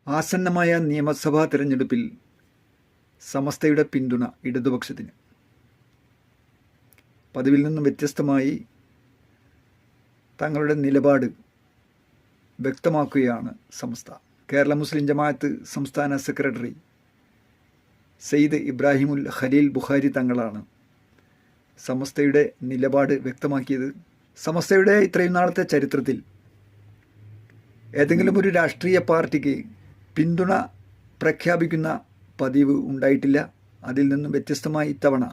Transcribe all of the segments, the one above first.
ആസന്നമായ നിയമസഭാ തെരഞ്ഞെടുപ്പിൽ സമസ്തയുടെ പിന്തുണ ഇടതുപക്ഷത്തിന്. പതിവിൽ നിന്നും വ്യത്യസ്തമായി തങ്ങളുടെ നിലപാട് വ്യക്തമാക്കുകയാണ് സമസ്ത. കേരള മുസ്ലിം ജമാഅത്ത് സംസ്ഥാന സെക്രട്ടറി സയ്യിദ് ഇബ്രാഹിമുൽ ഖലീൽ ബുഖാരി തങ്ങളാണ് സമസ്തയുടെ നിലപാട് വ്യക്തമാക്കിയത്. സമസ്തയുടെ ഇത്രയും നാളത്തെ ചരിത്രത്തിൽ ഏതെങ്കിലും ഒരു രാഷ്ട്രീയ പാർട്ടിക്ക് പിന്തുണ പ്രഖ്യാപിക്കുന്ന പതിവ് ഉണ്ടായിട്ടില്ല. അതിൽ നിന്നും വ്യത്യസ്തമായി ഇത്തവണ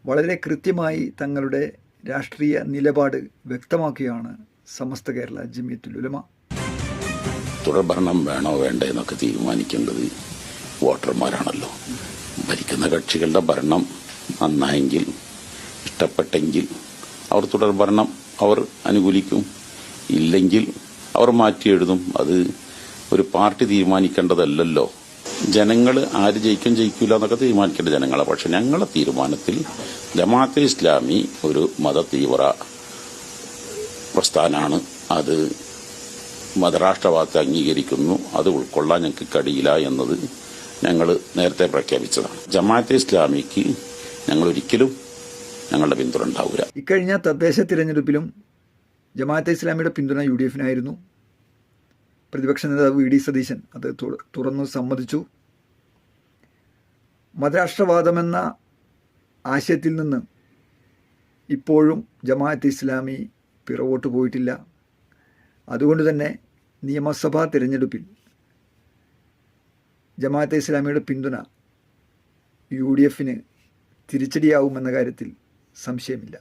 വളരെ കൃത്യമായി തങ്ങളുടെ രാഷ്ട്രീയ നിലപാട് വ്യക്തമാക്കുകയാണ് സമസ്ത കേരള ജമിയത്തുൽ ഉലമ. തുടർഭരണം വേണോ വേണ്ടേ എന്നൊക്കെ തീരുമാനിക്കേണ്ടത് വോട്ടർമാരാണല്ലോ. ഭരിക്കുന്ന കക്ഷികളുടെ ഭരണം നന്നായെങ്കിൽ, ഇഷ്ടപ്പെട്ടെങ്കിൽ അവർ തുടർഭരണം അവർ അനുകൂലിക്കും, ഇല്ലെങ്കിൽ അവർ മാറ്റിയെഴുതും. അത് ഒരു പാർട്ടി തീരുമാനിക്കേണ്ടതല്ലല്ലോ. ജനങ്ങൾ ആര് ജയിക്കും ജയിക്കില്ല എന്നൊക്കെ തീരുമാനിക്കേണ്ട ജനങ്ങളെ. പക്ഷെ ഞങ്ങളുടെ തീരുമാനത്തിൽ ജമാഅത്തെ ഇസ്ലാമി ഒരു മതതീവ്ര പ്രസ്ഥാനമാണ്. അത് മതരാഷ്ട്രവാദത്തെ അംഗീകരിക്കുന്നു. അത് ഉൾക്കൊള്ളാൻ ഞങ്ങൾക്ക് കഴിയില്ല എന്നത് ഞങ്ങൾ നേരത്തെ പ്രഖ്യാപിച്ചതാണ്. ജമാഅത്തെ ഇസ്ലാമിക്ക് ഞങ്ങൾ ഒരിക്കലും ഞങ്ങളുടെ പിന്തുണ ഉണ്ടാവില്ല. ഇക്കഴിഞ്ഞ തദ്ദേശ തിരഞ്ഞെടുപ്പിലും ജമാഅത്തെ ഇസ്ലാമിയുടെ പിന്തുണ UDFനായിരുന്നു. പ്രതിപക്ഷ നേതാവ് VD സതീശൻ അത് തുറന്നു സമ്മതിച്ചു. മതരാഷ്ട്രവാദമെന്ന ആശയത്തിൽ നിന്ന് ഇപ്പോഴും ജമാഅത്തെ ഇസ്ലാമി പിറകോട്ട് പോയിട്ടില്ല. അതുകൊണ്ട് തന്നെ നിയമസഭാ തിരഞ്ഞെടുപ്പിൽ ജമാഅത്തെ ഇസ്ലാമിയുടെ പിന്തുണ UDFന് തിരിച്ചടിയാവുമെന്ന കാര്യത്തിൽ സംശയമില്ല.